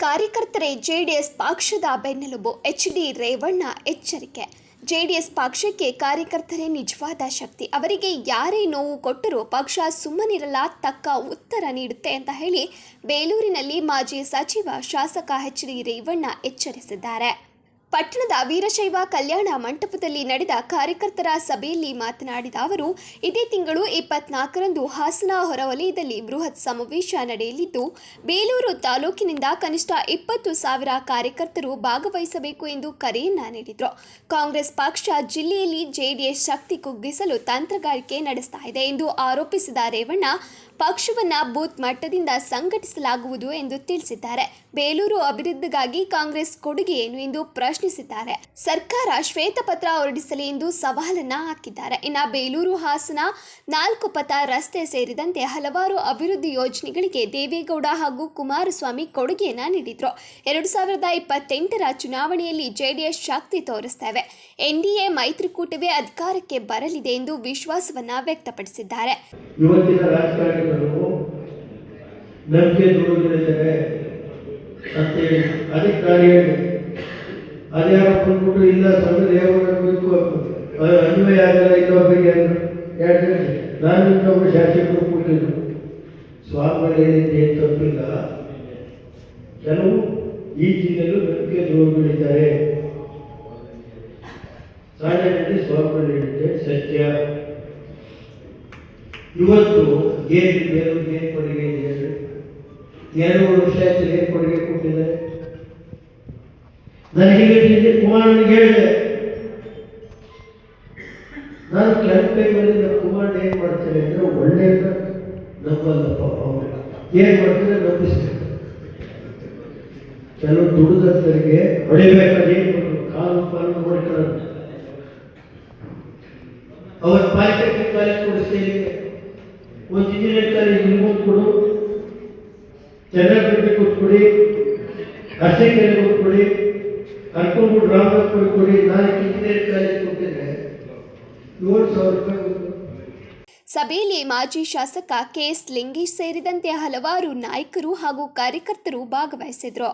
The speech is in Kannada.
ಕಾರ್ಯಕರ್ತರೇ ಜೆಡಿಎಸ್ ಪಕ್ಷದ ಬೆನ್ನೆಲುಬು. ಎಚ್.ಡಿ. ರೇವಣ್ಣ ಎಚ್ಚರಿಕೆ. ಜೆಡಿಎಸ್ ಪಕ್ಷಕ್ಕೆ ಕಾರ್ಯಕರ್ತರೇ ನಿಜವಾದ ಶಕ್ತಿ. ಅವರಿಗೆ ಯಾರೇ ನೋವು ಕೊಟ್ಟರೂ ಪಕ್ಷ ಸುಮ್ಮನಿರಲ್ಲ, ತಕ್ಕ ಉತ್ತರ ನೀಡುತ್ತೆ ಅಂತ ಹೇಳಿ ಬೇಲೂರಿನಲ್ಲಿ ಮಾಜಿ ಸಚಿವ ಶಾಸಕ ಎಚ್.ಡಿ. ರೇವಣ್ಣ ಎಚ್ಚರಿಸಿದ್ದಾರೆ. ಪಟ್ಟಣದ ವೀರಶೈವ ಕಲ್ಯಾಣ ಮಂಟಪದಲ್ಲಿ ನಡೆದ ಕಾರ್ಯಕರ್ತರ ಸಭೆಯಲ್ಲಿ ಮಾತನಾಡಿದ ಅವರು, ಇದೇ ತಿಂಗಳು 24ರಂದು ಹಾಸನ ಹೊರವಲಯದಲ್ಲಿ ಬೃಹತ್ ಸಮಾವೇಶ ನಡೆಯಲಿದ್ದು, ಬೇಲೂರು ತಾಲೂಕಿನಿಂದ ಕನಿಷ್ಠ 20,000 ಕಾರ್ಯಕರ್ತರು ಭಾಗವಹಿಸಬೇಕು ಎಂದು ಕರೆಯನ್ನ ನೀಡಿದರು. ಕಾಂಗ್ರೆಸ್ ಪಕ್ಷ ಜಿಲ್ಲೆಯಲ್ಲಿ ಜೆಡಿಎಸ್ ಶಕ್ತಿ ಕುಗ್ಗಿಸಲು ತಂತ್ರಗಾರಿಕೆ ನಡೆಸ್ತಾ ಇದೆ ಎಂದು ಆರೋಪಿಸಿದ ರೇವಣ್ಣ, ಪಕ್ಷವನ್ನು ಬೂತ್ ಮಟ್ಟದಿಂದ ಸಂಘಟಿಸಲಾಗುವುದು ಎಂದು ತಿಳಿಸಿದ್ದಾರೆ. ಬೇಲೂರು ಅಭಿವೃದ್ಧಿಗಾಗಿ ಕಾಂಗ್ರೆಸ್ ಕೊಡುಗೆ ಏನು ಎಂದು ಪ್ರಶ್ನಿಸಿದ್ದಾರೆ. ಸರ್ಕಾರ ಶ್ವೇತಪತ್ರ ಹೊರಡಿಸಲಿ ಎಂದು ಸವಾಲನ್ನ ಹಾಕಿದ್ದಾರೆ. ಇನ್ನು ಬೇಲೂರು ಹಾಸನ 4 ಪಥ ರಸ್ತೆ ಸೇರಿದಂತೆ ಹಲವಾರು ಅಭಿವೃದ್ಧಿ ಯೋಜನೆಗಳಿಗೆ ದೇವೇಗೌಡ ಹಾಗೂ ಕುಮಾರಸ್ವಾಮಿ ಕೊಡುಗೆಯನ್ನ ನೀಡಿದ್ರು. 2028ರ ಚುನಾವಣೆಯಲ್ಲಿ ಜೆಡಿಎಸ್ ಶಕ್ತಿ ತೋರಿಸ್ತೇವೆ, ಎನ್ಡಿಎ ಮೈತ್ರಿಕೂಟವೇ ಅಧಿಕಾರಕ್ಕೆ ಬರಲಿದೆ ಎಂದು ವಿಶ್ವಾಸವನ್ನ ವ್ಯಕ್ತಪಡಿಸಿದ್ದಾರೆ. ಇವತ್ತಿನ ರಾಜಕಾರಣಿಗಳು ನಂಬಿಕೆ ದುಡಿದಿದ್ದಾರೆ ಅಂತೇಳಿ ಅಧಿಕಾರಿಗಳು ಅದ್ಯಾರ ಬಂದ್ಬಿಟ್ಟು ಇಲ್ಲ ಸಂಘದ ಅನ್ವಯ ಆಗಲ್ಲ ಇನ್ನೊಬ್ಬರಿಗೆ ಹೇಳಿದ್ರೆ ನಾನು ಇನ್ನೊಬ್ಬ ಶಾಸಕರು ಕೊಟ್ಟಿದ್ರು. ಸ್ವಾಮಿಗಳು ಹೇಳಿದ್ದೆ ಏನು ತಪ್ಪಿಲ್ಲ. ಕೆಲವು ಈ ಜಿಲ್ಲೆಯಲ್ಲೂ ನಂಬಿಕೆ ದ್ರೋಹಿಗಳಿದ್ದಾರೆ. ಸಾಮಾನ್ಯವಾಗಿ ಸ್ವಾಮಿಗಳು ಹೇಳಿದ್ದೆ ಸತ್ಯ. ಇವತ್ತು ಏನು ಕೊಡುಗೆ ಇದೆ? 2 ವರ್ಷ ಆಯ್ತು ಏನು ಕೊಡುಗೆ ಕೊಟ್ಟಿದ್ದಾರೆ? ನನಗೆ ಕುಮಾರನಿಗೆ ಹೇಳಿದೆ, ನಾನು ಕೆಲವು ಟೈಮಲ್ಲಿ ನಮ್ಮ ಕುಮಾರನ್ ಏನು ಮಾಡ್ತೇನೆ ಅಂದರೆ ಒಳ್ಳೆಯದ ನಂಬಲ್ಲಪ್ಪ, ಅವರು ಏನು ಮಾಡ್ತಾರೆ ನಂಬಿಸ್ತಾರೆ. ಕೆಲವು ದುಡಿದರಿಗೆ ಹೊಡಿಬೇಕಾದ್ರೆ ಏನು ಕಾಲು ಪಾಲು ನೋಡ್ತಾರೆ. ಅವ್ರ ಪಾಲಿಟೆಕ್ನಿಕ್ ಕಾಲೇಜ್ ಕೊಡಿಸ್ತೇನೆ, ಒಂದು ಇಂಜಿನಿಯರಿಂಗ್ ಕಾಲೇಜ್ ನಿಮ್ಗೊಂದು ಕೊಡು, ಚೆನ್ನಾಗಿ ಕೊಟ್ಕೊಡಿ, ಅರ್ಸೆಕೆರೆ ಕೊಟ್ಕೊಡಿ, ಕರ್ಕೊಂಡ್ಬಿಟ್ಟು ರಾಮನಾಥ್ಪುರ ಕೊಡಿ. ನಾನು ಇಂಜಿನಿಯರಿಂಗ್ ಕಾಲೇಜ್ ಕೊಟ್ಟಿದ್ರೆ 7,000 ರೂಪಾಯಿ. ಸಭೆಯಲ್ಲಿ ಮಾಜಿ ಶಾಸಕ ಕೆ.ಎಸ್. ಲಿಂಗೇಶ್ ಸೇರಿದಂತೆ ಹಲವಾರು ನಾಯಕರು ಹಾಗೂ ಕಾರ್ಯಕರ್ತರು ಭಾಗವಹಿಸಿದರು.